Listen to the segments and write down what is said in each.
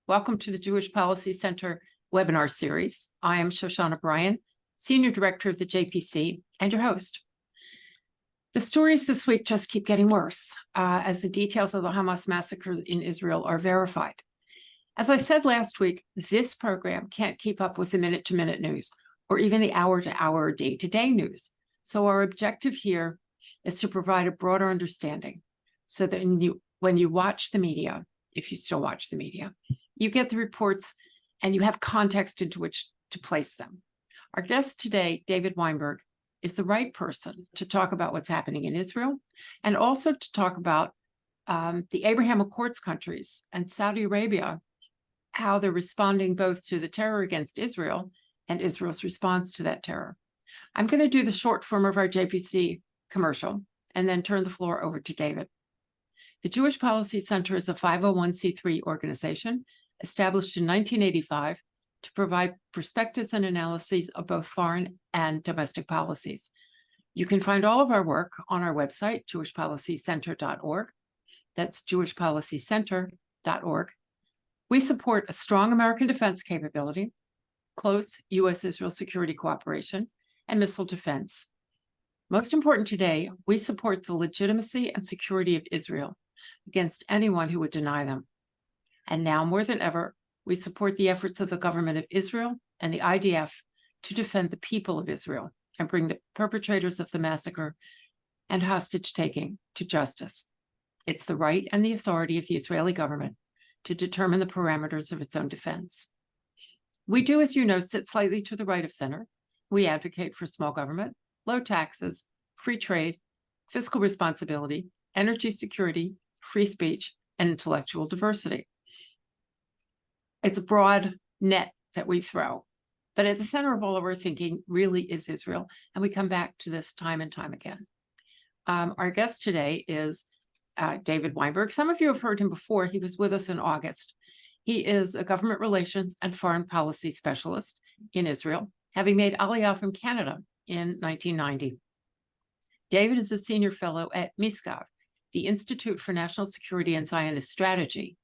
Welcome to the Jewish Policy Center webinar series. I am Shoshana Bryan, Senior Director of the JPC and your host. The stories this week just keep getting worse as the details of the Hamas massacre in Israel are verified. As I said last week, this program can't keep up with the minute-to-minute news or even the hour-to-hour, day-to-day news. So our objective here is to provide a broader understanding so that when you watch the media, if you still watch the media, you get the reports and you have context into which to place them. Our guest today, David Weinberg, is the right person to talk about what's happening in Israel and also to talk about the Abraham Accords countries and Saudi Arabia, how they're responding both to the terror against Israel and Israel's response to that terror. I'm going to do the short form of our JPC commercial and then turn the floor over to David. The Jewish Policy Center is a 501c3 organization established in 1985 to provide perspectives and analyses of both foreign and domestic policies. You can find all of our work on our website, jewishpolicycenter.org. That's jewishpolicycenter.org. We support a strong American defense capability, close U.S.-Israel security cooperation, and missile defense. Most important today, we support the legitimacy and security of Israel against anyone who would deny them. And now more than ever, we support the efforts of the government of Israel and the IDF to defend the people of Israel and bring the perpetrators of the massacre and hostage-taking to justice. It's the right and the authority of the Israeli government to determine the parameters of its own defense. We do, as you know, sit slightly to the right of center. We advocate for small government, low taxes, free trade, fiscal responsibility, energy security, free speech, and intellectual diversity. It's a broad net that we throw, but at the center of all of our thinking really is Israel, and we come back to this time and time again. Our guest today is David Weinberg. Some of you have heard him before. He was with us in August. He is a government relations and foreign policy specialist in Israel, having made Aliyah from Canada in 1990. David is a senior fellow at Misgav, the Institute for National Security and Zionist Strategy,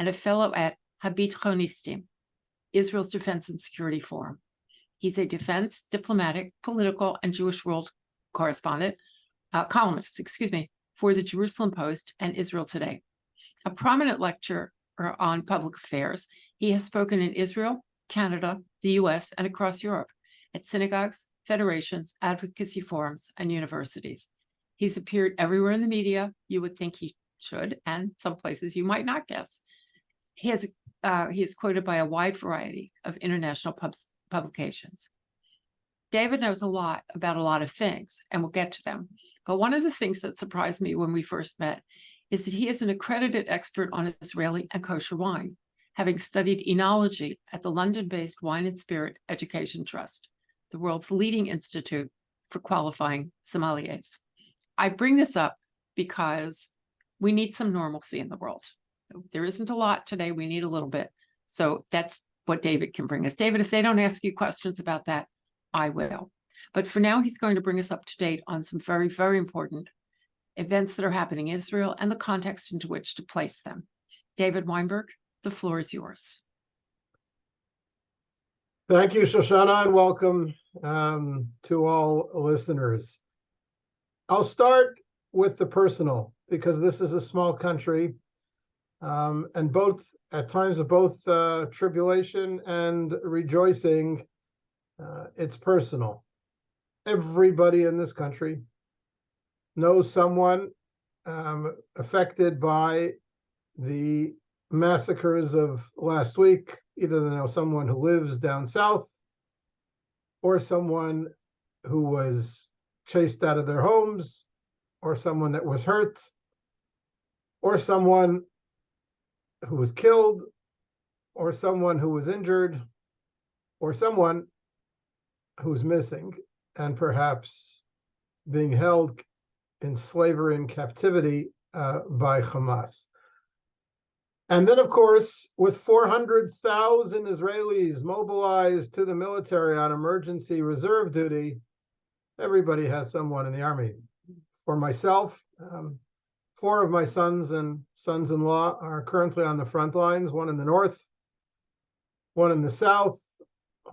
and a fellow at Habithonistim, Israel's Defense and Security Forum. He's a defense, diplomatic, political, and Jewish world columnist, for the Jerusalem Post and Israel Today. A prominent lecturer on public affairs, he has spoken in Israel, Canada, the US, and across Europe at synagogues, federations, advocacy forums, and universities. He's appeared everywhere in the media you would think he should, and some places you might not guess. He is quoted by a wide variety of international publications. David knows a lot about a lot of things, and we'll get to them. But one of the things that surprised me when we first met is that he is an accredited expert on Israeli and kosher wine, having studied enology at the London-based Wine and Spirit Education Trust, the world's leading institute for qualifying sommeliers. I bring this up because we need some normalcy in the world. There isn't a lot today. We need a little bit. So that's what David can bring us. David, if they don't ask you questions about that, I will. But for now, he's going to bring us up to date on some very, very important events that are happening in Israel and the context into which to place them. David Weinberg, the floor is yours. Thank you, Shoshana, and welcome to all listeners. I'll start with the personal, because this is a small country, and at times of both tribulation and rejoicing, it's personal. Everybody in this country knows someone affected by the massacres of last week. Either they know someone who lives down south, or someone who was chased out of their homes, or someone that was hurt, or someone who was killed, or someone who was injured, or someone who's missing and perhaps being held in slavery and captivity by Hamas. And then, of course, with 400,000 Israelis mobilized to the military on emergency reserve duty, everybody has someone in the army. For myself, 4 of my sons and sons-in-law are currently on the front lines, one in the north, one in the south,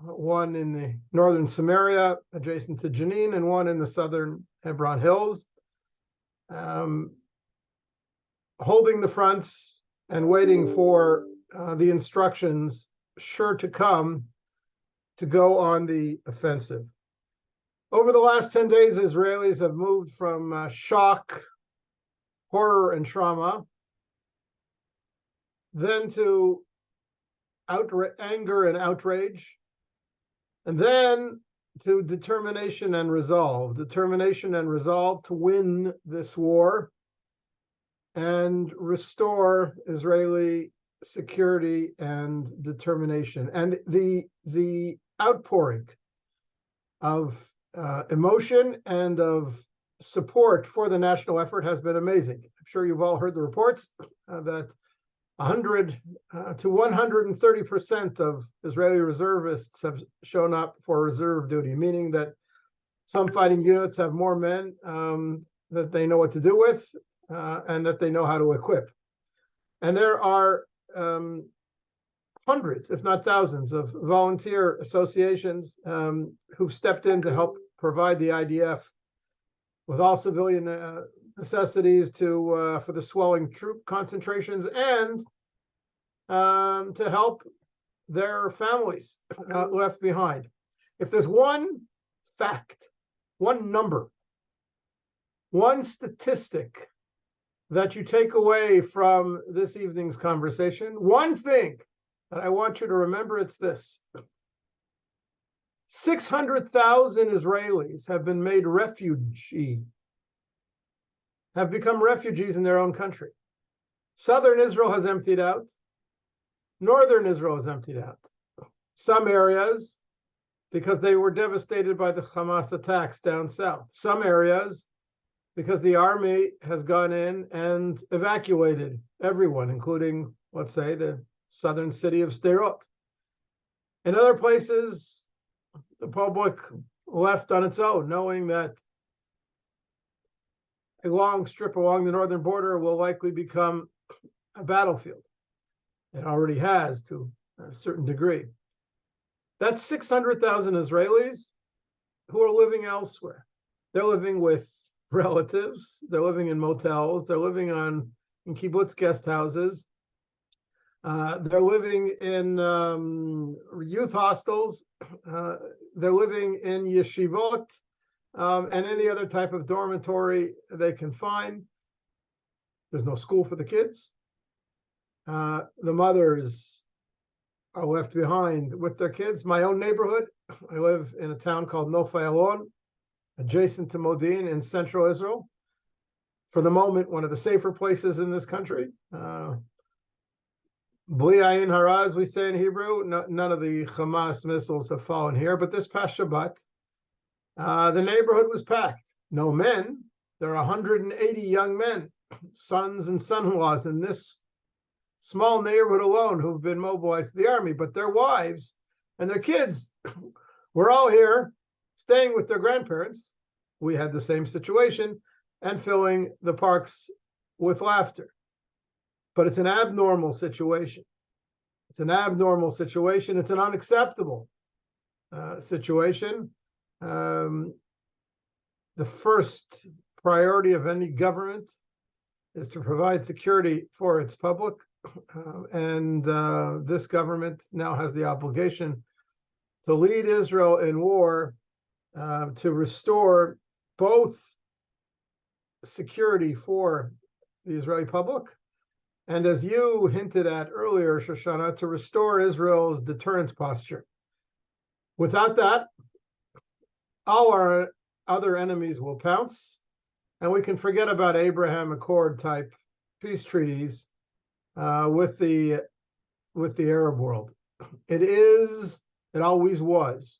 one in the northern Samaria, adjacent to Jenin, and one in the southern Hebron Hills, holding the fronts and waiting for the instructions sure to come to go on the offensive. Over the last 10 days, Israelis have moved from shock, horror, and trauma, then to anger and outrage, and then to determination and resolve to win this war and restore Israeli security and determination. And the outpouring of emotion and of support for the national effort has been amazing. I'm sure you've all heard the reports that 100 to 130% of Israeli reservists have shown up for reserve duty, meaning that some fighting units have more men that they know what to do with and that they know how to equip. And there are hundreds, if not thousands, of volunteer associations who've stepped in to help provide the IDF with all civilian necessities for the swelling troop concentrations and to help their families left behind. If there's one fact, one number, one statistic that you take away from this evening's conversation, one thing that I want you to remember, it's this. 600,000 Israelis have been made have become refugees in their own country. Southern Israel has emptied out. Northern Israel has emptied out. Some areas, because they were devastated by the Hamas attacks down south. Some areas, because the army has gone in and evacuated everyone, including, let's say, the southern city of Sderot. In other places, the public left on its own, knowing that a long strip along the northern border will likely become a battlefield. It already has to a certain degree. That's 600,000 Israelis who are living elsewhere. They're living with relatives. They're living in motels. They're living in kibbutz guest houses. They're living in youth hostels. They're living in yeshivot and any other type of dormitory they can find. There's no school for the kids. The mothers are left behind with their kids. My own neighborhood, I live in a town called Nofei Alon, adjacent to Modi'in in central Israel. For the moment, one of the safer places in this country. Bli ayin hara, as we say in Hebrew, none of the Hamas missiles have fallen here. But this past Shabbat, the neighborhood was packed. No men. There are 180 young men, sons and son-in-laws in this small neighborhood alone who've been mobilized to the army. But their wives and their kids were all here, staying with their grandparents. We had the same situation and filling the parks with laughter. But it's an abnormal situation. It's an abnormal situation. It's an unacceptable situation. The first priority of any government is to provide security for its public. And this government now has the obligation to lead Israel in war, to restore both security for the Israeli public, and as you hinted at earlier, Shoshana, to restore Israel's deterrent posture. Without that, all our other enemies will pounce, and we can forget about Abraham Accord type peace treaties with the Arab world. It always was,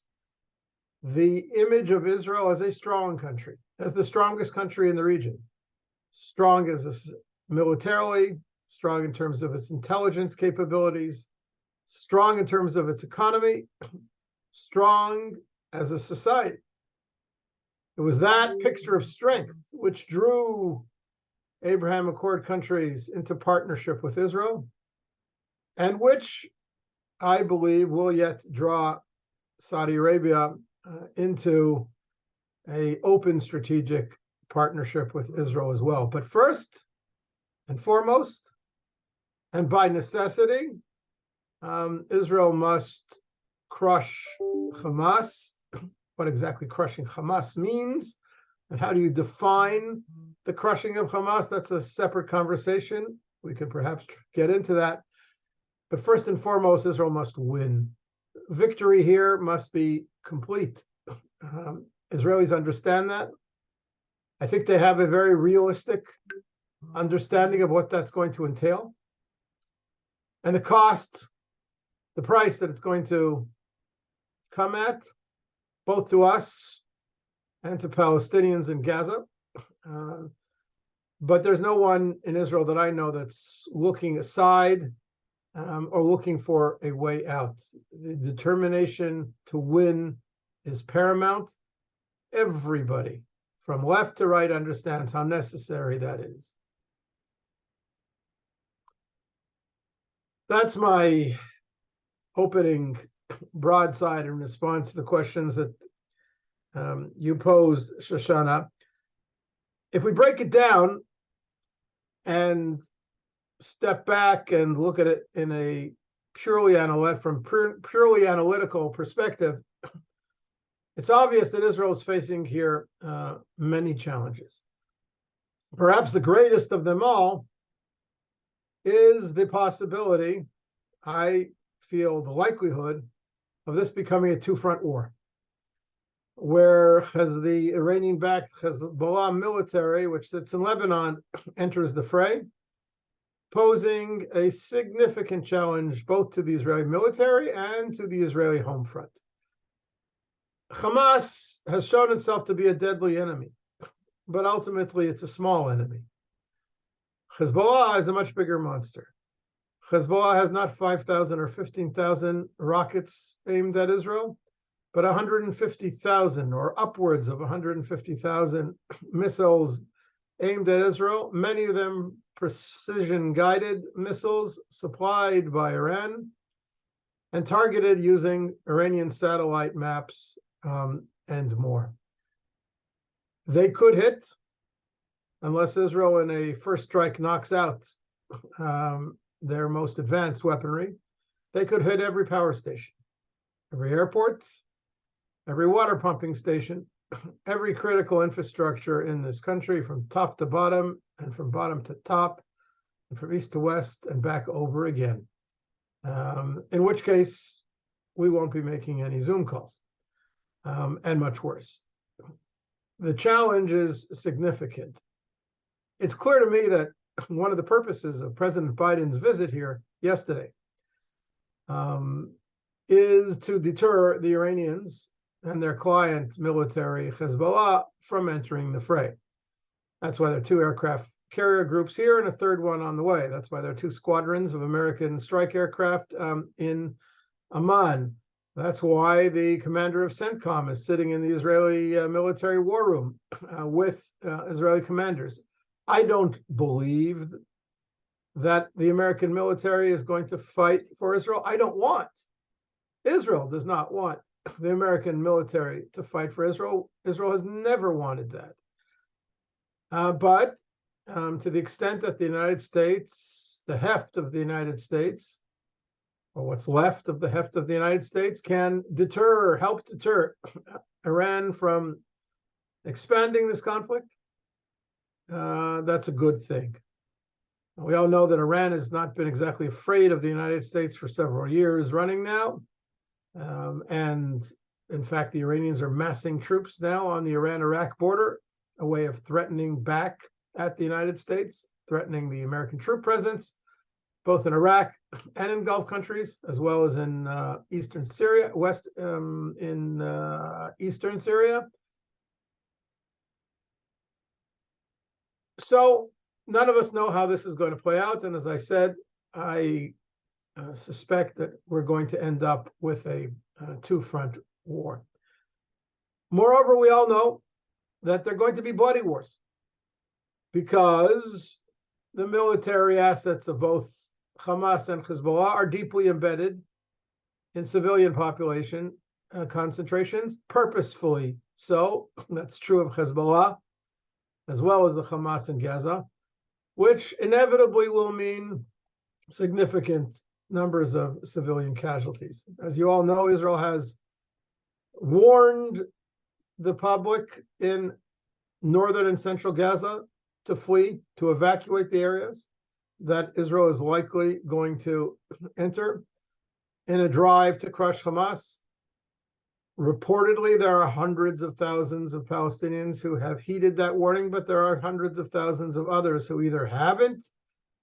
the image of Israel as a strong country, as the strongest country in the region, strong as militarily, strong in terms of its intelligence capabilities, strong in terms of its economy, strong as a society. It was that picture of strength which drew Abraham Accord countries into partnership with Israel, and which I believe, will yet draw Saudi Arabia into an open strategic partnership with Israel as well. But first and foremost, and by necessity, Israel must crush Hamas. What exactly crushing Hamas means, and how do you define the crushing of Hamas? That's a separate conversation. We could perhaps get into that. But first and foremost, Israel must win. Victory here must be complete. Israelis understand that. I think they have a very realistic understanding of what that's going to entail. And the cost, the price that it's going to come at, both to us and to Palestinians in Gaza. But there's no one in Israel that I know that's looking aside or looking for a way out. The determination to win is paramount. Everybody from left to right understands how necessary that is. That's my opening broadside in response to the questions that you posed, Shoshana. If we break it down and step back and look at it in a purely analytical perspective, it's obvious that Israel is facing here many challenges. Perhaps the greatest of them all is the possibility, I feel the likelihood, of this becoming a two-front war, where as the Iranian-backed Hezbollah military, which sits in Lebanon, enters the fray, posing a significant challenge both to the Israeli military and to the Israeli home front. Hamas has shown itself to be a deadly enemy, but ultimately it's a small enemy. Hezbollah is a much bigger monster. Hezbollah has not 5,000 or 15,000 rockets aimed at Israel, but 150,000 or upwards of 150,000 missiles aimed at Israel, many of them precision-guided missiles supplied by Iran and targeted using Iranian satellite maps and more. They could hit, unless Israel in a first strike knocks out their most advanced weaponry, they could hit every power station, every airport, every water pumping station, every critical infrastructure in this country from top to bottom and from bottom to top and from east to west and back over again. In which case, we won't be making any Zoom calls, and much worse. The challenge is significant. It's clear to me that one of the purposes of President Biden's visit here yesterday is to deter the Iranians and their client military Hezbollah from entering the fray. That's why there are two aircraft carrier groups here and a third one on the way. That's why there are two squadrons of American strike aircraft in Amman. That's why the commander of CENTCOM is sitting in the Israeli military war room with Israeli commanders. I don't believe that the American military is going to fight for Israel. Israel does not want the American military to fight for Israel. Israel has never wanted that. But to the extent that the United States, the heft of the United States, or what's left of the heft of the United States, can deter or help deter Iran from expanding this conflict, that's a good thing. We all know that Iran has not been exactly afraid of the United States for several years running now. And in fact, the Iranians are massing troops now on the Iran-Iraq border, a way of threatening back at the United States, threatening the American troop presence, both in Iraq and in Gulf countries, as well as in eastern Syria, eastern Syria. So none of us know how this is going to play out. And as I said, I suspect that we're going to end up with a two-front war. Moreover, we all know that they're going to be bloody wars because the military assets of both Hamas and Hezbollah are deeply embedded in civilian population concentrations, purposefully so. That's true of Hezbollah, as well as the Hamas in Gaza, which inevitably will mean significant numbers of civilian casualties. As you all know, Israel has warned the public in northern and central Gaza to flee, to evacuate the areas that Israel is likely going to enter in a drive to crush Hamas. Reportedly, there are hundreds of thousands of Palestinians who have heeded that warning, but there are hundreds of thousands of others who either haven't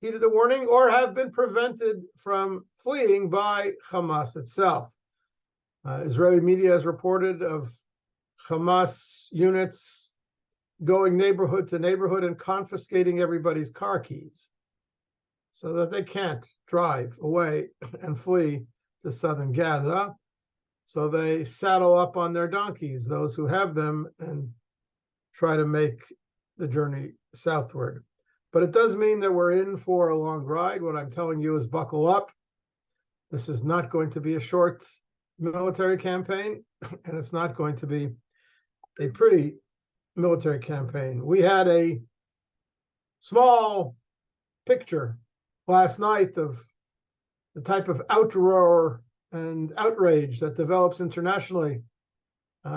heeded the warning or have been prevented from fleeing by Hamas itself. Israeli media has reported of Hamas units going neighborhood to neighborhood and confiscating everybody's car keys so that they can't drive away and flee to southern Gaza. So they saddle up on their donkeys, those who have them, and try to make the journey southward. But it does mean that we're in for a long ride. What I'm telling you is buckle up. This is not going to be a short military campaign, and it's not going to be a pretty military campaign. We had a small picture last night of the type of outroar and outrage that develops internationally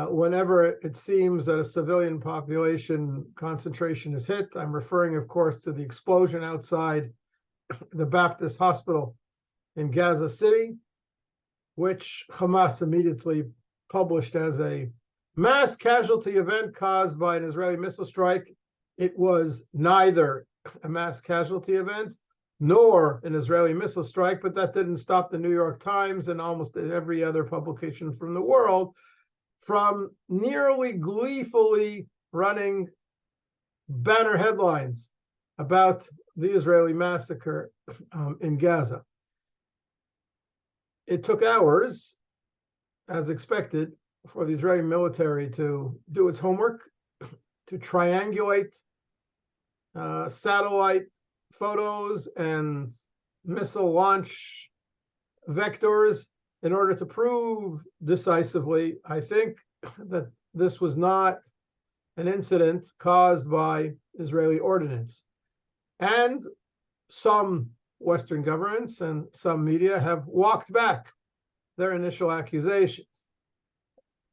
whenever it seems that a civilian population concentration is hit. I'm referring, of course, to the explosion outside the Baptist hospital in Gaza City, which Hamas immediately published as a mass casualty event caused by an Israeli missile strike. It was neither a mass casualty event nor an Israeli missile strike, but that didn't stop the New York Times and almost every other publication from the world from nearly gleefully running banner headlines about the Israeli massacre in Gaza. It took hours, as expected, for the Israeli military to do its homework, to triangulate satellite photos and missile launch vectors in order to prove decisively, I think, that this was not an incident caused by Israeli ordnance. And some Western governments and some media have walked back their initial accusations.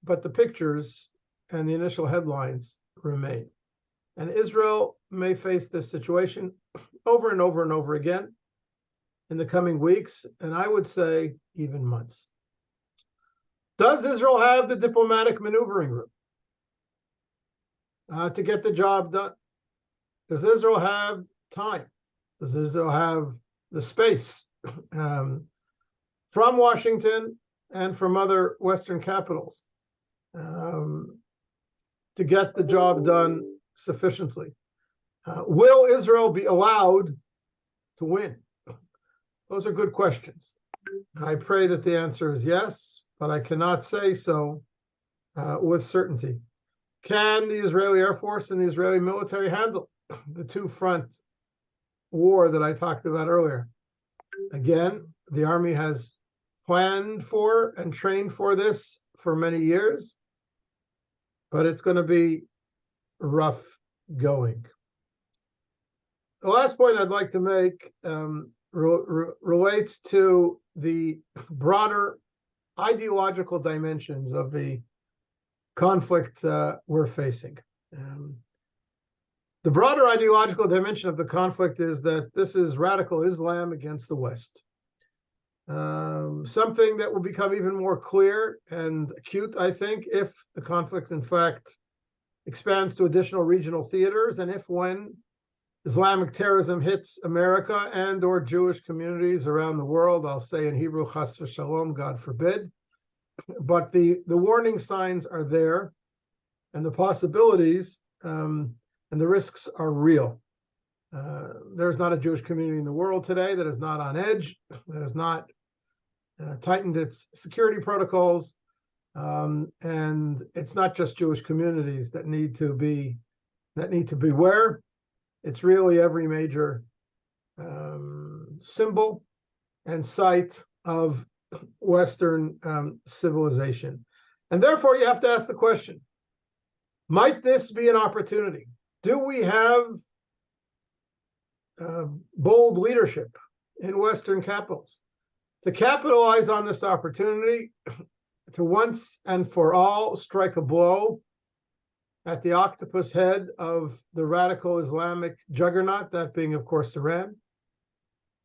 But the pictures and the initial headlines remain. And Israel may face this situation over and over and over again in the coming weeks, and I would say even months. Does Israel have the diplomatic maneuvering room to get the job done? Does Israel have time? Does Israel have the space from Washington and from other Western capitals to get the job done sufficiently? Will Israel be allowed to win? Those are good questions. I pray that the answer is yes, but I cannot say so with certainty. Can the Israeli Air Force and the Israeli military handle the two-front war that I talked about earlier? Again, the army has planned for and trained for this for many years, but it's going to be rough going. The last point I'd like to make relates to the broader ideological dimensions of the conflict we're facing. The broader ideological dimension of the conflict is that this is radical Islam against the West. Something that will become even more clear and acute, I think, if the conflict, in fact, expands to additional regional theaters, and if when Islamic terrorism hits America and or Jewish communities around the world, I'll say in Hebrew, chas v'shalom, God forbid. But the warning signs are there, and the possibilities and the risks are real. There's not a Jewish community in the world today that is not on edge, that has not tightened its security protocols, and it's not just Jewish communities that need to beware. It's really every major symbol and site of Western civilization. And therefore, you have to ask the question, might this be an opportunity? Do we have bold leadership in Western capitals to capitalize on this opportunity to once and for all strike a blow at the octopus head of the radical Islamic juggernaut, that being, of course, Iran,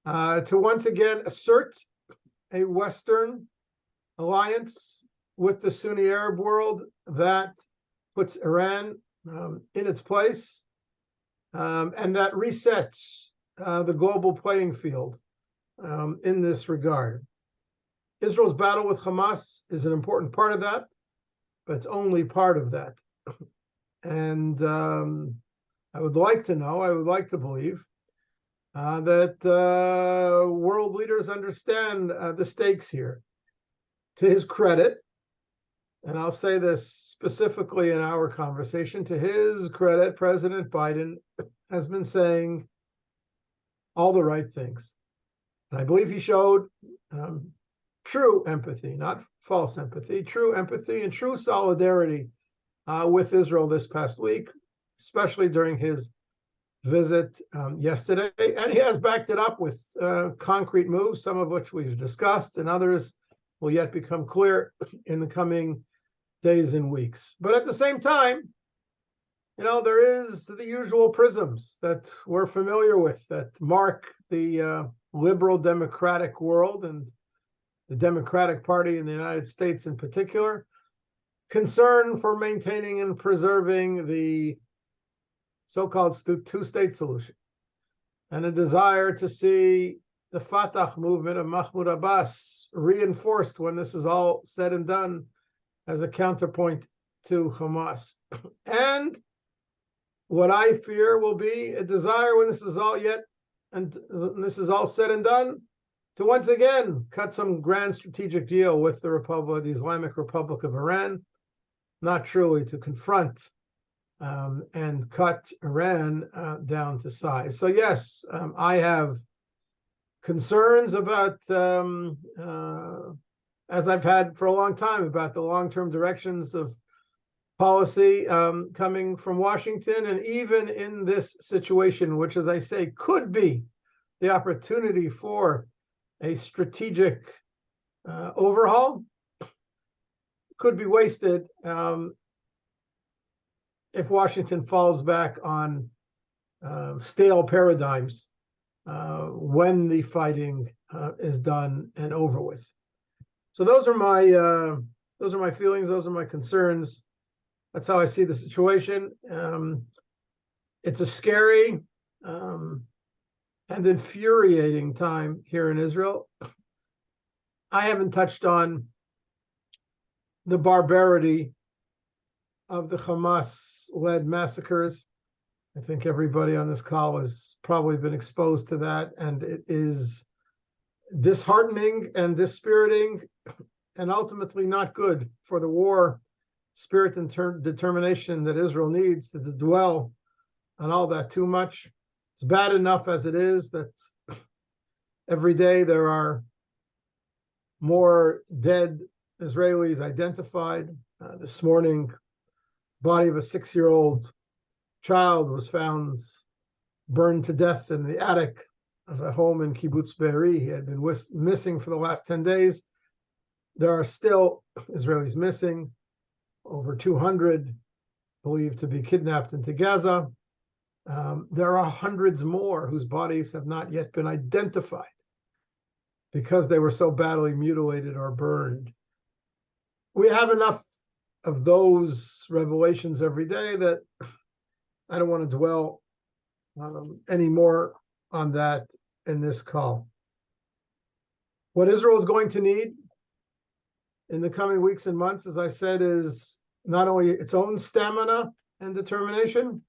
to once again assert a Western alliance with the Sunni Arab world that puts Iran in its place and that resets the global playing field in this regard. Israel's battle with Hamas is an important part of that, but it's only part of that. And I would like to believe that world leaders understand the stakes here. To his credit, and I'll say this specifically in our conversation, to his credit, President Biden has been saying all the right things. And I believe he showed true empathy, not false empathy, true empathy and true solidarity with Israel this past week, especially during his visit yesterday. And he has backed it up with concrete moves, some of which we've discussed, and others will yet become clear in the coming days and weeks. But at the same time, there is the usual prisms that we're familiar with that mark the liberal democratic world and the Democratic Party in the United States in particular, concern for maintaining and preserving the so-called two-state solution, and a desire to see the Fatah movement of Mahmoud Abbas reinforced when this is all said and done as a counterpoint to Hamas. And what I fear will be a desire when this is all said and done, to once again cut some grand strategic deal with the Islamic Republic of Iran, not truly to confront and cut Iran down to size. So yes, I have concerns about, as I've had for a long time, about the long-term directions of policy coming from Washington. And even in this situation, which, as I say, could be the opportunity for a strategic overhaul, could be wasted if Washington falls back on stale paradigms when the fighting is done and over with. So those are my feelings. Those are my concerns. That's how I see the situation. It's a scary and infuriating time here in Israel. I haven't touched on the barbarity of the Hamas-led massacres. I think everybody on this call has probably been exposed to that, and it is disheartening and dispiriting and ultimately not good for the war spirit and determination that Israel needs to dwell on all that too much. It's bad enough as it is that every day there are more dead Israelis identified. This morning, body of a 6-year-old child was found burned to death in the attic of a home in Kibbutz Be'eri. He had been missing for the last 10 days. There are still Israelis missing, over 200 believed to be kidnapped into Gaza. There are hundreds more whose bodies have not yet been identified because they were so badly mutilated or burned. We have enough of those revelations every day that I don't want to dwell anymore on that in this call. What Israel is going to need in the coming weeks and months, as I said, is not only its own stamina and determination,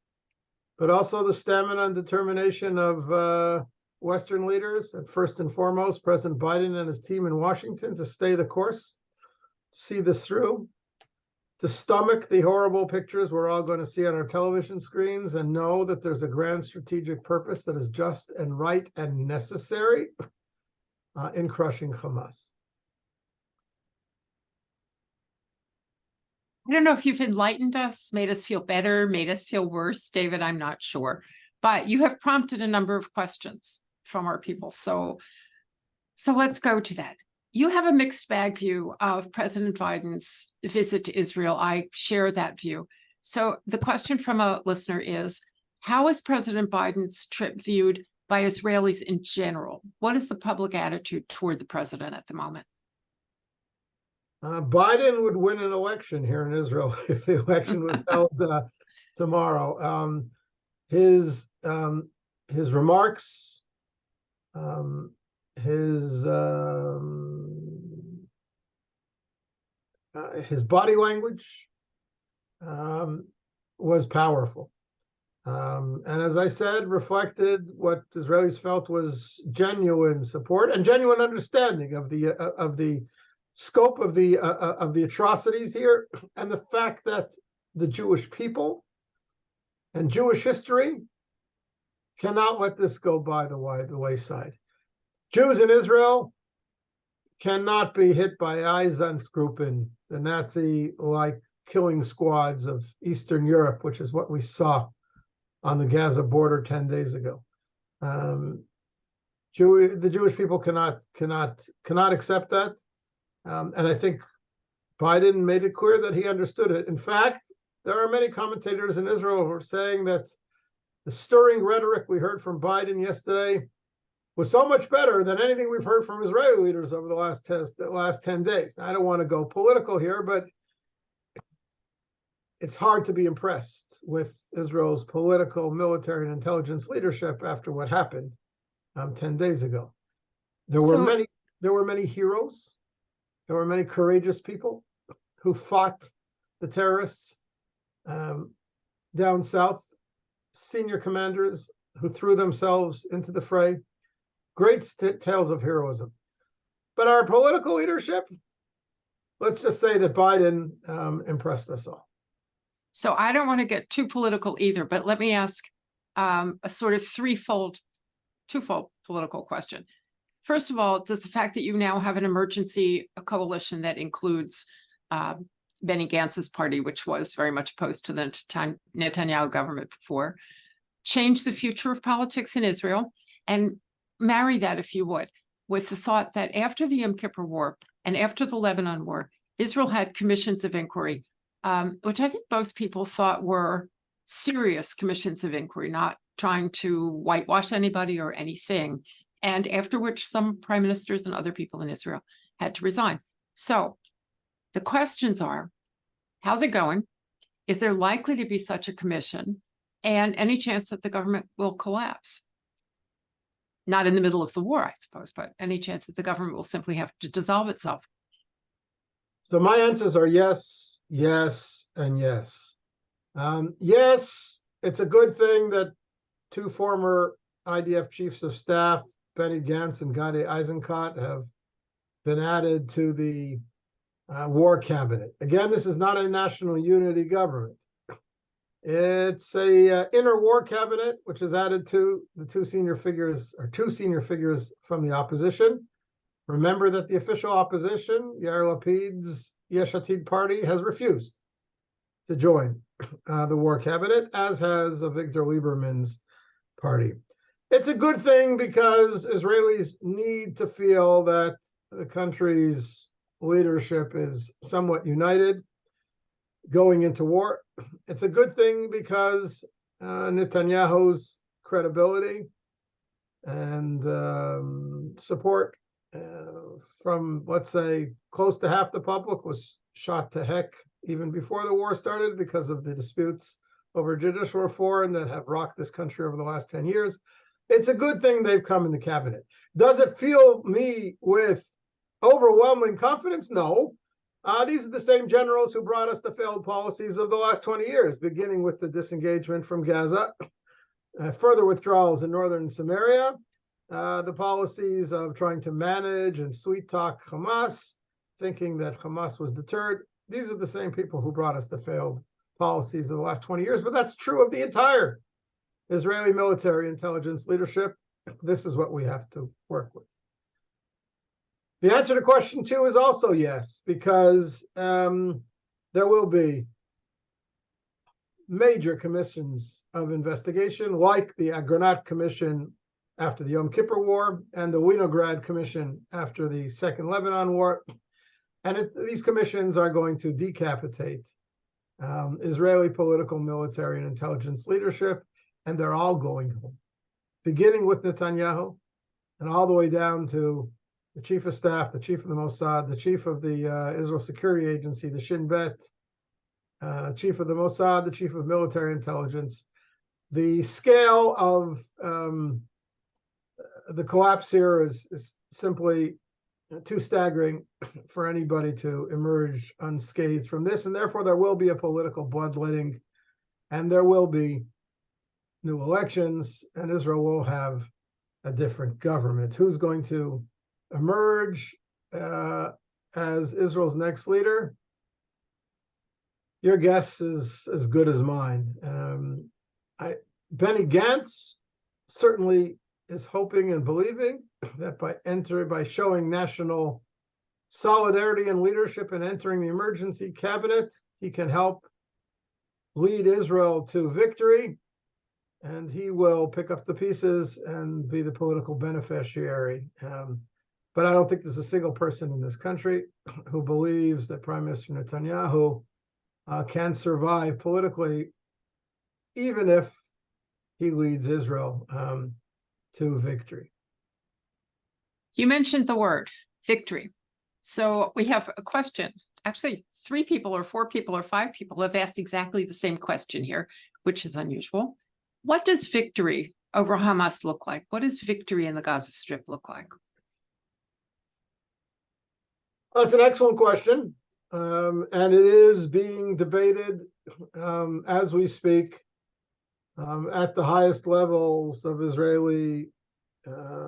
but also the stamina and determination of Western leaders, and first and foremost, President Biden and his team in Washington, to stay the course, to see this through, to stomach the horrible pictures we're all going to see on our television screens, and know that there's a grand strategic purpose that is just and right and necessary in crushing Hamas. I don't know if you've enlightened us, made us feel better, made us feel worse, David, I'm not sure. But you have prompted a number of questions from our people. So let's go to that. You have a mixed bag view of President Biden's visit to Israel. I share that view. So the question from a listener is, how is President Biden's trip viewed by Israelis in general? What is the public attitude toward the president at the moment? Biden would win an election here in Israel if the election was held tomorrow. His remarks, his body language was powerful, and as I said, reflected what Israelis felt was genuine support and genuine understanding of the scope of the atrocities here, and the fact that the Jewish people and Jewish history cannot let this go by the wayside. Jews in Israel cannot be hit by Einsatzgruppen, the Nazi-like killing squads of Eastern Europe, which is what we saw on the Gaza border 10 days ago. The Jewish people cannot accept that. And I think Biden made it clear that he understood it. In fact, there are many commentators in Israel who are saying that the stirring rhetoric we heard from Biden yesterday was so much better than anything we've heard from Israeli leaders over the last 10 days. I don't want to go political here, but it's hard to be impressed with Israel's political, military, and intelligence leadership after what happened 10 days ago. There were many heroes. There were many courageous people who fought the terrorists down south, senior commanders who threw themselves into the fray. Great tales of heroism. But our political leadership, let's just say that Biden impressed us all. So I don't want to get too political either, but let me ask a sort of twofold political question. First of all, does the fact that you now have an emergency coalition that includes Benny Gantz's party, which was very much opposed to the Netanyahu government before, change the future of politics in Israel? And marry that, if you would, with the thought that after the Yom Kippur War and after the Lebanon War, Israel had commissions of inquiry, which I think most people thought were serious commissions of inquiry, not trying to whitewash anybody or anything, and after which some prime ministers and other people in Israel had to resign. So the questions are, how's it going? Is there likely to be such a commission? And any chance that the government will collapse? Not in the middle of the war, I suppose, but any chance that the government will simply have to dissolve itself? So my answers are yes, yes, and yes. Yes, it's a good thing that two former IDF chiefs of staff, Benny Gantz and Gadi Eisenkot, have been added to the war cabinet. Again, this is not a national unity government. It's a inner war cabinet, which is added to the two senior figures from the opposition. Remember that the official opposition, Yair Lapid's Yesh Atid party, has refused to join the war cabinet, as has Avigdor Lieberman's party. It's a good thing because Israelis need to feel that the country's leadership is somewhat united going into war. It's a good thing because Netanyahu's credibility and support from, let's say, close to half the public was shot to heck even before the war started because of the disputes over judicial reform that have rocked this country over the last 10 years. It's a good thing they've come in the cabinet. Does it fill me with overwhelming confidence? No. These are the same generals who brought us the failed policies of the last 20 years, beginning with the disengagement from Gaza, further withdrawals in northern Samaria, the policies of trying to manage and sweet-talk Hamas, thinking that Hamas was deterred. These are the same people who brought us the failed policies of the last 20 years, but that's true of the entire Israeli military intelligence leadership. This is what we have to work with. The answer to question two is also yes, because there will be major commissions of investigation, like the Agranat Commission after the Yom Kippur War and the Winograd Commission after the Second Lebanon War. And these commissions are going to decapitate Israeli political, military, and intelligence leadership, and they're all going home, beginning with Netanyahu and all the way down to the chief of staff, the chief of the Mossad, the chief of the Israel Security Agency, the Shin Bet, chief of the Mossad, the chief of military intelligence. The scale of the collapse here is simply too staggering for anybody to emerge unscathed from this, and therefore there will be a political bloodletting, and there will be new elections, and Israel will have a different government. Who's going to emerge as Israel's next leader? Your guess is as good as mine. Benny Gantz certainly is hoping and believing that by showing national solidarity and leadership and entering the emergency cabinet, he can help lead Israel to victory, and he will pick up the pieces and be the political beneficiary. But I don't think there's a single person in this country who believes that Prime Minister Netanyahu can survive politically, even if he leads Israel to victory. You mentioned the word victory. So we have a question. Actually, 3 people or 4 people or 5 people have asked exactly the same question here, which is unusual. What does victory over Hamas look like? What does victory in the Gaza Strip look like? That's an excellent question. And it is being debated as we speak at the highest levels of Israeli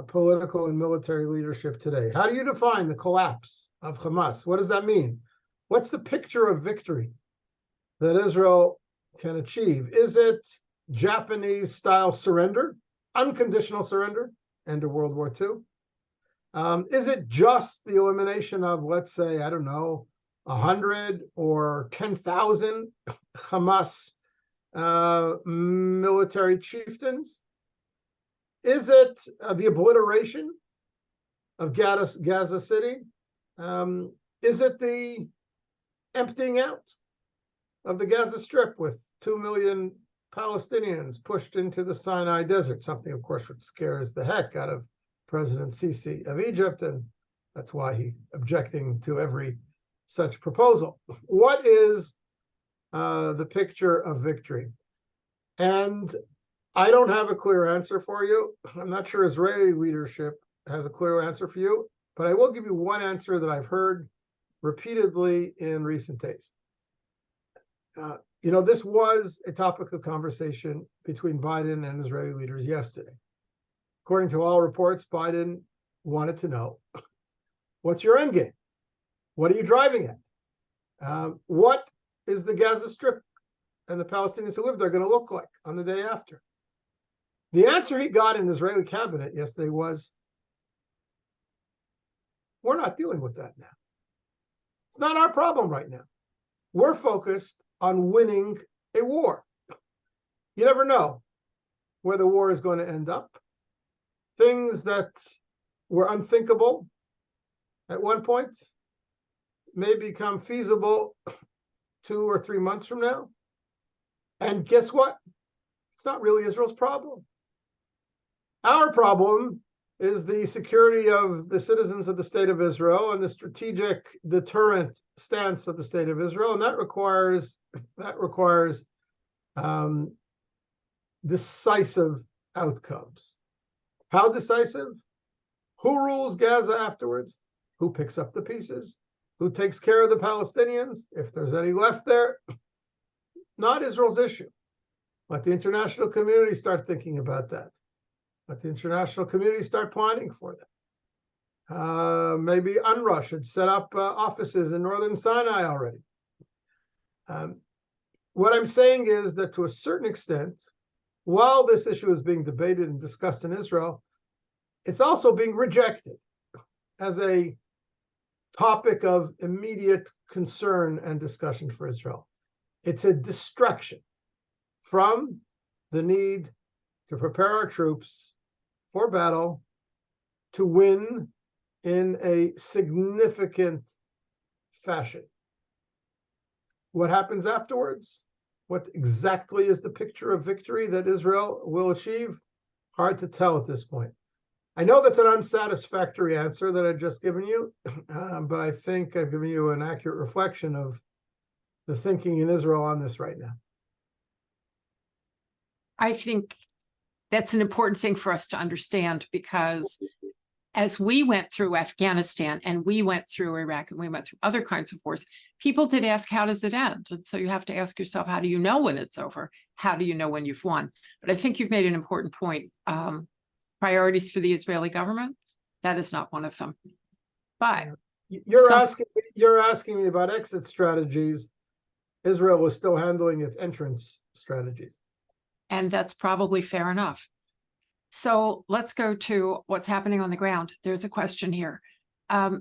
political and military leadership today. How do you define the collapse of Hamas? What does that mean? What's the picture of victory that Israel can achieve? Is it Japanese-style surrender, unconditional surrender, end of World War II? Is it just the elimination of, let's say, I don't know, 100 or 10,000 Hamas military chieftains? Is it the obliteration of Gaza City? Is it the emptying out of the Gaza Strip with 2 million Palestinians pushed into the Sinai Desert? Something, of course, which scares the heck out of President Sisi of Egypt, and that's why he's objecting to every such proposal. What is the picture of victory? And I don't have a clear answer for you. I'm not sure Israeli leadership has a clear answer for you, but I will give you one answer that I've heard repeatedly in recent days. This was a topic of conversation between Biden and Israeli leaders yesterday. According to all reports, Biden wanted to know, what's your end game? What are you driving at? What is the Gaza Strip and the Palestinians who live there going to look like on the day after? The answer he got in the Israeli cabinet yesterday was, we're not dealing with that now. It's not our problem right now. We're focused on winning a war. You never know where the war is going to end up. Things that were unthinkable at one point may become feasible 2 or 3 months from now. And guess what? It's not really Israel's problem. Our problem is the security of the citizens of the state of Israel and the strategic deterrent stance of the state of Israel, and that requires decisive outcomes. How decisive? Who rules Gaza afterwards? Who picks up the pieces? Who takes care of the Palestinians, if there's any left there? Not Israel's issue. Let the international community start thinking about that. Let the international community start planning for that. Maybe UNRWA should set up offices in northern Sinai already. What I'm saying is that to a certain extent, while this issue is being debated and discussed in Israel, it's also being rejected as a topic of immediate concern and discussion for Israel. It's a distraction from the need to prepare our troops for battle, to win in a significant fashion. What happens afterwards? What exactly is the picture of victory that Israel will achieve? Hard to tell at this point. I know that's an unsatisfactory answer that I've just given you, but I think I've given you an accurate reflection of the thinking in Israel on this right now. I think that's an important thing for us to understand, because as we went through Afghanistan and we went through Iraq and we went through other kinds of wars, people did ask, how does it end? And so you have to ask yourself, how do you know when it's over? How do you know when you've won? But I think you've made an important point. Priorities for the Israeli government, that is not one of them. But you're asking me about exit strategies. Israel is still handling its entrance strategies. And that's probably fair enough. So let's go to what's happening on the ground. There's a question here. I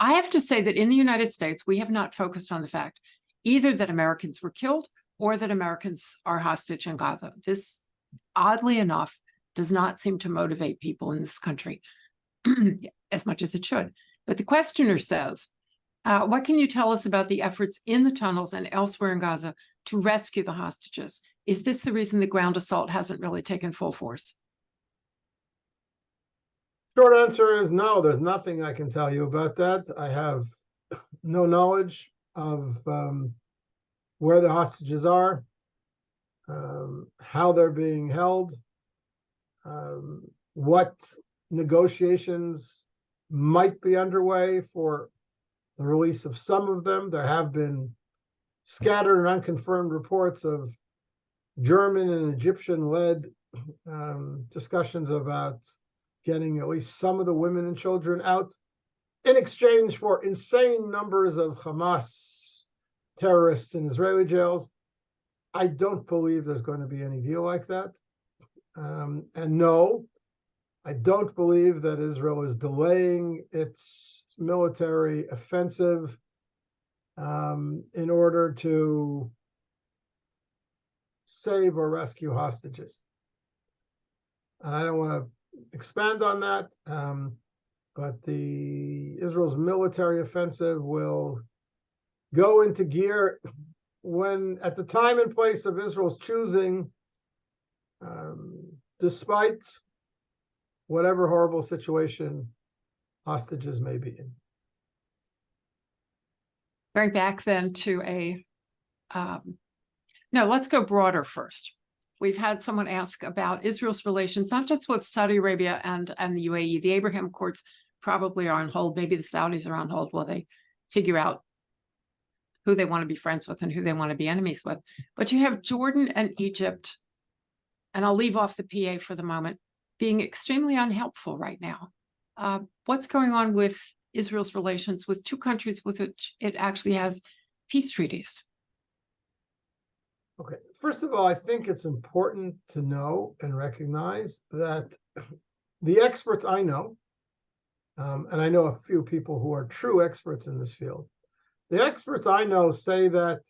have to say that in the United States, we have not focused on the fact either that Americans were killed or that Americans are hostage in Gaza. This, oddly enough, does not seem to motivate people in this country as much as it should. But the questioner says, what can you tell us about the efforts in the tunnels and elsewhere in Gaza to rescue the hostages? Is this the reason the ground assault hasn't really taken full force? Short answer is no, there's nothing I can tell you about that. I have no knowledge of where the hostages are, how they're being held, what negotiations might be underway for the release of some of them. There have been scattered and unconfirmed reports of German and Egyptian-led discussions about getting at least some of the women and children out in exchange for insane numbers of Hamas terrorists in Israeli jails. I don't believe there's going to be any deal like that. And no, I don't believe that Israel is delaying its military offensive in order to save or rescue hostages. And I don't want to expand on that, but Israel's military offensive will go into gear when, at the time and place of Israel's choosing, despite whatever horrible situation hostages may be in. Going back then to no, let's go broader first. We've had someone ask about Israel's relations, not just with Saudi Arabia and the UAE. The Abraham Accords probably are on hold. Maybe the Saudis are on hold while they figure out who they want to be friends with and who they want to be enemies with. But you have Jordan and Egypt, and I'll leave off the PA for the moment, being extremely unhelpful right now. What's going on with Israel's relations with two countries with which it actually has peace treaties? Okay, first of all, I think it's important to know and recognize that the experts I know, and I know a few people who are true experts in this field, the experts I know say that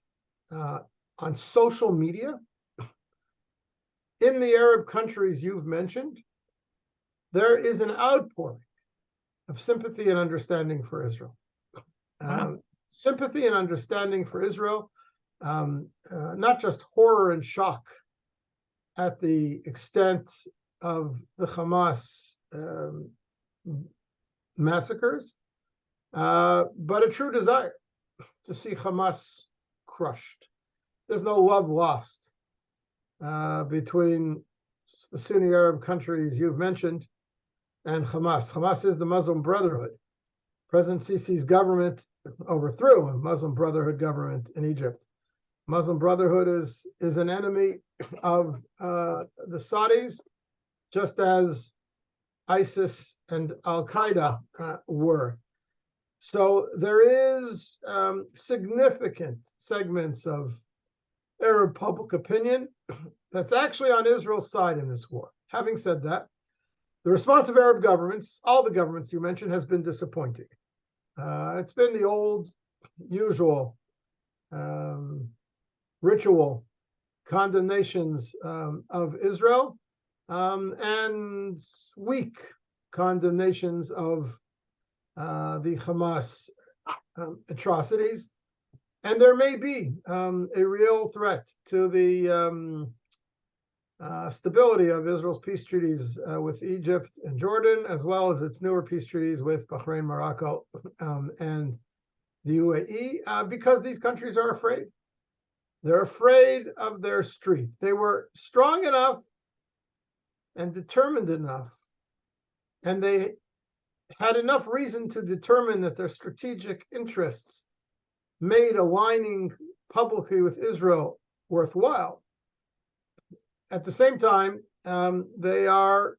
on social media, in the Arab countries you've mentioned, there is an outpouring of sympathy and understanding for Israel. Sympathy and understanding for Israel, not just horror and shock at the extent of the Hamas massacres, but a true desire to see Hamas crushed. There's no love lost between the Sunni Arab countries you've mentioned and Hamas. Hamas is the Muslim Brotherhood. President Sisi's government overthrew a Muslim Brotherhood government in Egypt. Muslim Brotherhood is an enemy of the Saudis, just as ISIS and Al-Qaeda were. So there is significant segments of Arab public opinion that's actually on Israel's side in this war. Having said that, the response of Arab governments, all the governments you mentioned, has been disappointing. It's been the old, usual ritual condemnations of Israel and weak condemnations of the Hamas atrocities. And there may be a real threat to the stability of Israel's peace treaties with Egypt and Jordan, as well as its newer peace treaties with Bahrain, Morocco, and the UAE, because these countries are afraid. They're afraid of their street. They were strong enough and determined enough, and they had enough reason to determine that their strategic interests made aligning publicly with Israel worthwhile. At the same time, they are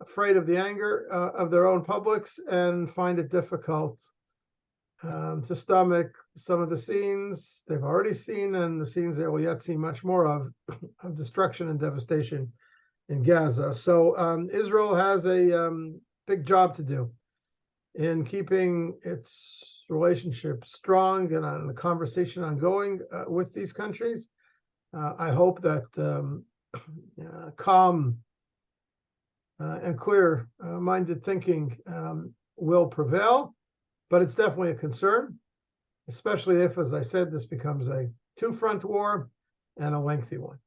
afraid of the anger of their own publics and find it difficult to stomach some of the scenes they've already seen and the scenes they will yet see much more of destruction and devastation in Gaza. So Israel has a big job to do in keeping its relationship strong and on the conversation ongoing with these countries. I hope that calm and clear-minded thinking will prevail, but it's definitely a concern, especially if, as I said, this becomes a two-front war and a lengthy one.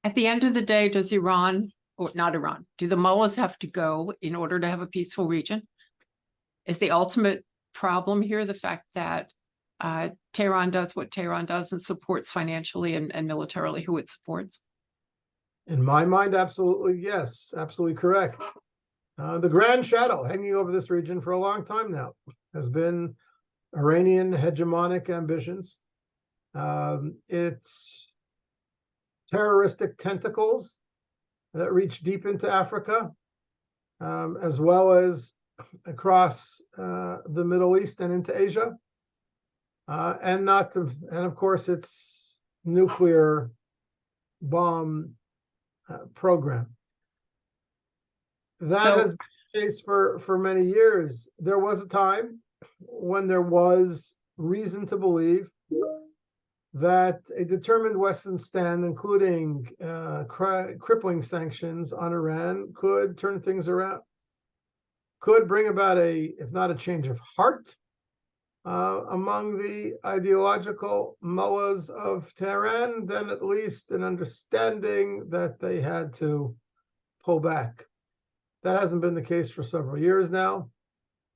At the end of the day, does Iran, or not Iran, do the mullahs have to go in order to have a peaceful region? Is the ultimate problem here the fact that Tehran does what Tehran does and supports financially and militarily who it supports? In my mind, absolutely, yes, absolutely correct. The grand shadow hanging over this region for a long time now has been Iranian hegemonic ambitions. Its terroristic tentacles that reach deep into Africa, as well as across the Middle East and into Asia, and of course its nuclear bomb program. That has been the case for many years. There was a time when there was reason to believe that a determined Western stand, including crippling sanctions on Iran, could turn things around, could bring about if not a change of heart, among the ideological mullahs of Tehran, then at least an understanding that they had to pull back. That hasn't been the case for several years now.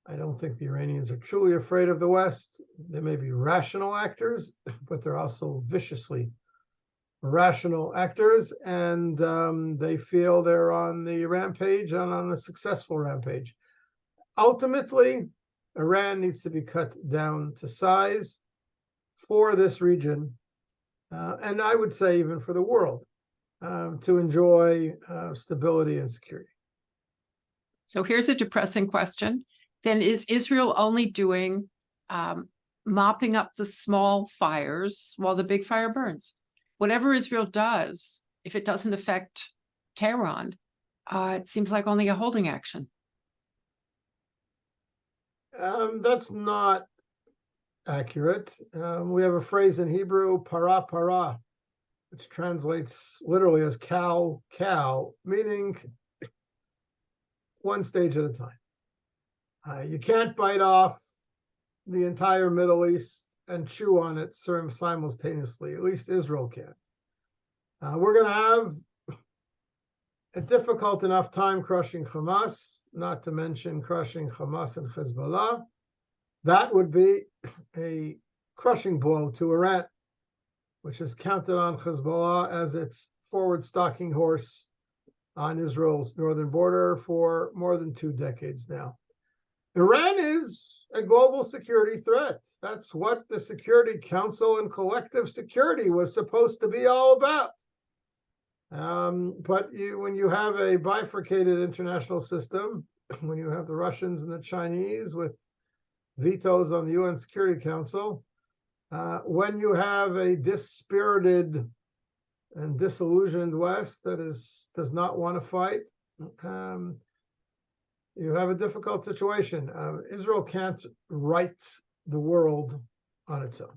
I don't think the Iranians are truly afraid of the West. They may be rational actors, but they're also viciously rational actors, and they feel they're on the rampage and on a successful rampage. Ultimately, Iran needs to be cut down to size for this region, and I would say even for the world, to enjoy stability and security. So here's a depressing question. Then is Israel only doing mopping up the small fires while the big fire burns? Whatever Israel does, if it doesn't affect Tehran, it seems like only a holding action. That's not accurate. We have a phrase in Hebrew, para para, which translates literally as cow, cow, meaning one stage at a time. You can't bite off the entire Middle East and chew on it simultaneously. At least Israel can. We're going to have a difficult enough time crushing Hamas, not to mention crushing Hamas and Hezbollah. That would be a crushing blow to Iran, which has counted on Hezbollah as its forward stalking horse on Israel's northern border for more than 2 decades now. Iran is a global security threat. That's what the Security Council and collective security was supposed to be all about. But when you have a bifurcated international system, when you have the Russians and the Chinese with vetoes on the UN Security Council, when you have a dispirited and disillusioned West that does not want to fight, you have a difficult situation. Israel can't right the world on its own.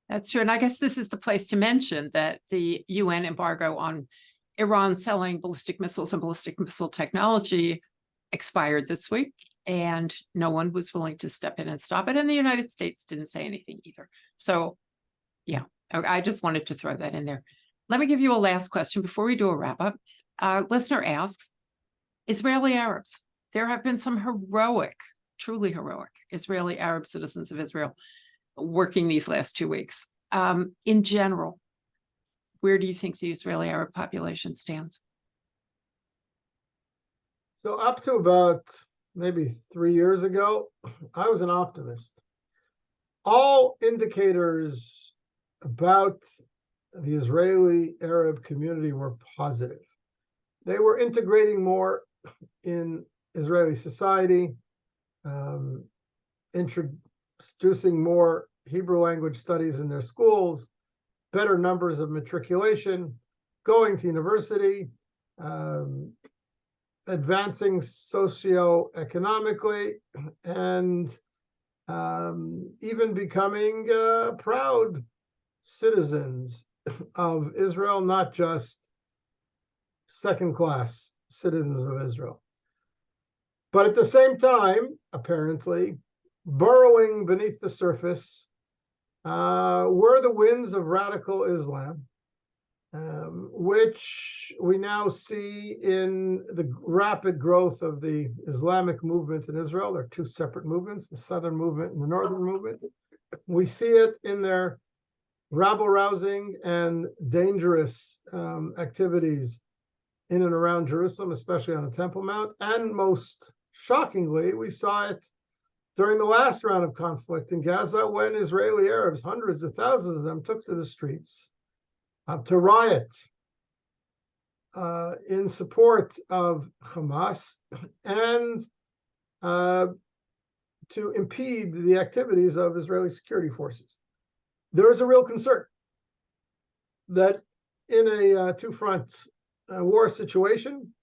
That's true. And I guess this is the place to mention that the UN embargo on Iran selling ballistic missiles and ballistic missile technology expired this week, and no one was willing to step in and stop it. And the United States didn't say anything either. So, yeah, I just wanted to throw that in there. Let me give you a last question before we do a wrap up. Listener asks, Israeli Arabs. There have been some heroic, truly heroic Israeli Arab citizens of Israel working these last 2 weeks. In general, where do you think the Israeli Arab population stands? So up to about maybe 3 years ago, I was an optimist. All indicators about the Israeli Arab community were positive. They were integrating more in Israeli society, introducing more Hebrew language studies in their schools, better numbers of matriculation, going to university, advancing socioeconomically, and even becoming proud citizens of Israel, not just second-class citizens of Israel. But at the same time, apparently, burrowing beneath the surface were the winds of radical Islam, which we now see in the rapid growth of the Islamic movement in Israel. There are two separate movements, the southern movement and the northern movement. We see it in their rabble-rousing and dangerous activities in and around Jerusalem, especially on the Temple Mount. And most shockingly, we saw it during the last round of conflict in Gaza, when Israeli Arabs, hundreds of thousands of them, took to the streets to riot in support of Hamas and to impede the activities of Israeli security forces. There is a real concern that in a two-front war situation,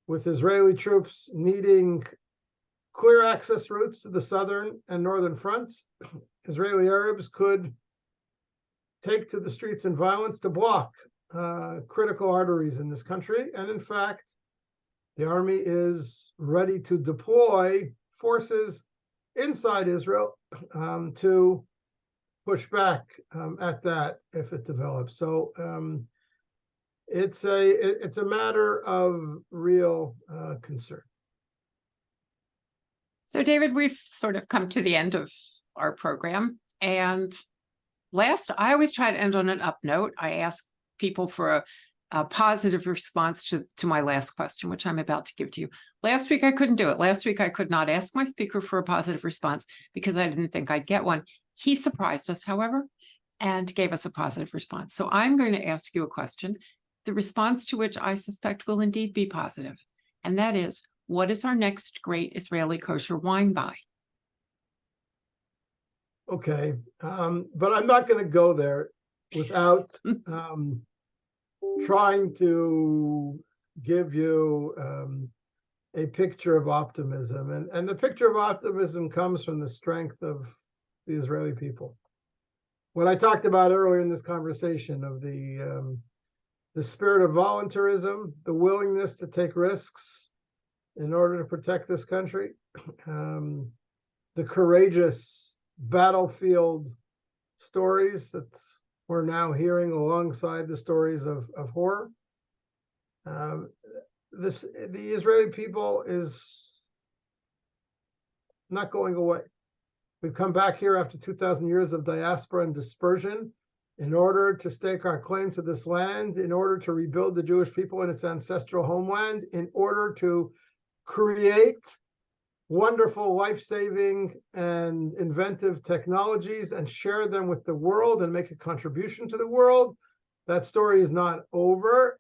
with Israeli troops needing clear access routes to the southern and northern fronts, Israeli Arabs could take to the streets in violence to block critical arteries in this country. And in fact, the army is ready to deploy forces inside Israel to push back at that if it develops. So it's a matter of real concern. So, David, we've sort of come to the end of our program. And I always try to end on an up note. I ask people for a positive response to my last question, which I'm about to give to you. Last week, I couldn't do it. Last week, I could not ask my speaker for a positive response because I didn't think I'd get one. He surprised us, however, and gave us a positive response. So I'm going to ask you a question, the response to which I suspect will indeed be positive. And that is, what is our next great Israeli kosher wine buy? Okay, but I'm not going to go there without trying to give you a picture of optimism. And the picture of optimism comes from the strength of the Israeli people. What I talked about earlier in this conversation of the spirit of voluntarism, the willingness to take risks in order to protect this country, the courageous battlefield stories that we're now hearing alongside the stories of horror. The Israeli people is not going away. We've come back here after 2,000 years of diaspora and dispersion in order to stake our claim to this land, in order to rebuild the Jewish people in its ancestral homeland, in order to create wonderful, life-saving, and inventive technologies and share them with the world and make a contribution to the world. That story is not over.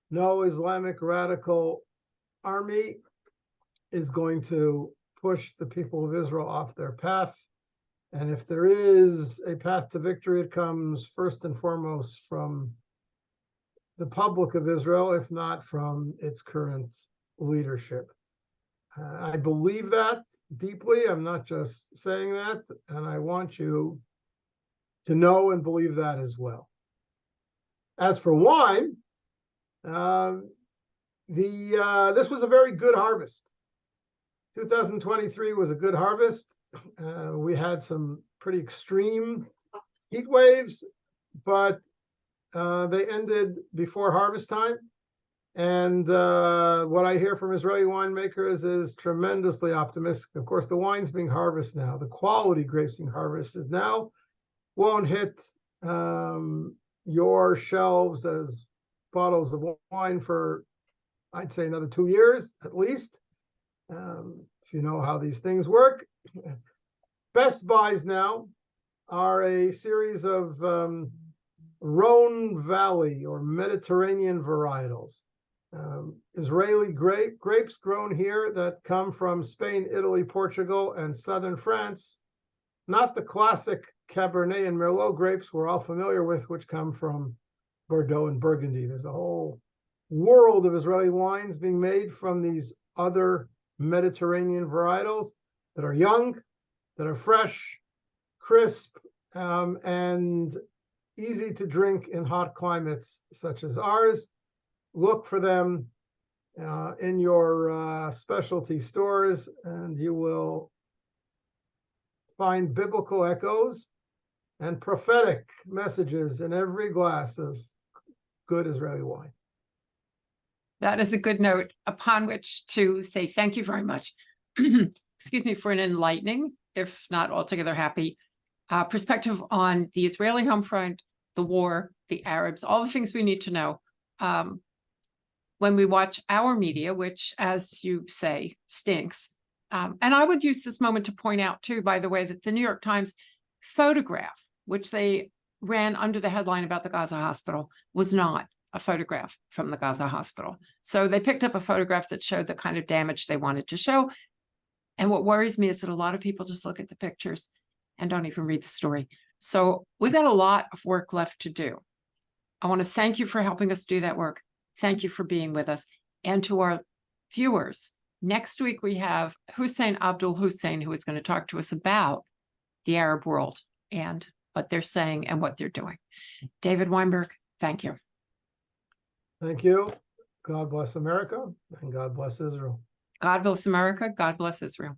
No Islamic radical army is going to push the people of Israel off their path. And if there is a path to victory, it comes first and foremost from the public of Israel, if not from its current leadership. I believe that deeply. I'm not just saying that, and I want you to know and believe that as well. As for wine, this was a very good harvest. 2023 was a good harvest. We had some pretty extreme heat waves, but they ended before harvest time. And what I hear from Israeli winemakers is tremendously optimistic. Of course, the wine's being harvested now. The quality grapes being harvested now won't hit your shelves as bottles of wine for, I'd say, another 2 years at least. If you know how these things work. Best buys now are a series of Rhone Valley or Mediterranean varietals. Israeli grapes grown here that come from Spain, Italy, Portugal, and southern France. Not the classic Cabernet and Merlot grapes we're all familiar with, which come from Bordeaux and Burgundy. There's a whole world of Israeli wines being made from these other Mediterranean varietals that are young, that are fresh, crisp, and easy to drink in hot climates such as ours. Look for them in your specialty stores, and you will find biblical echoes and prophetic messages in every glass of good Israeli wine. That is a good note upon which to say thank you very much. Excuse me, for an enlightening, if not altogether happy, perspective on the Israeli home front, the war, the Arabs, all the things we need to know. When we watch our media, which, as you say, stinks. And I would use this moment to point out, too, by the way, that the New York Times photograph, which they ran under the headline about the Gaza hospital, was not a photograph from the Gaza hospital. So they picked up a photograph that showed the kind of damage they wanted to show. And what worries me is that a lot of people just look at the pictures and don't even read the story. So we've got a lot of work left to do. I want to thank you for helping us do that work. Thank you for being with us. And to our viewers, next week we have Hussein Abdul Hussein, who is going to talk to us about the Arab world and what they're saying and what they're doing. David Weinberg, thank you. Thank you. God bless America and God bless Israel. God bless America. God bless Israel.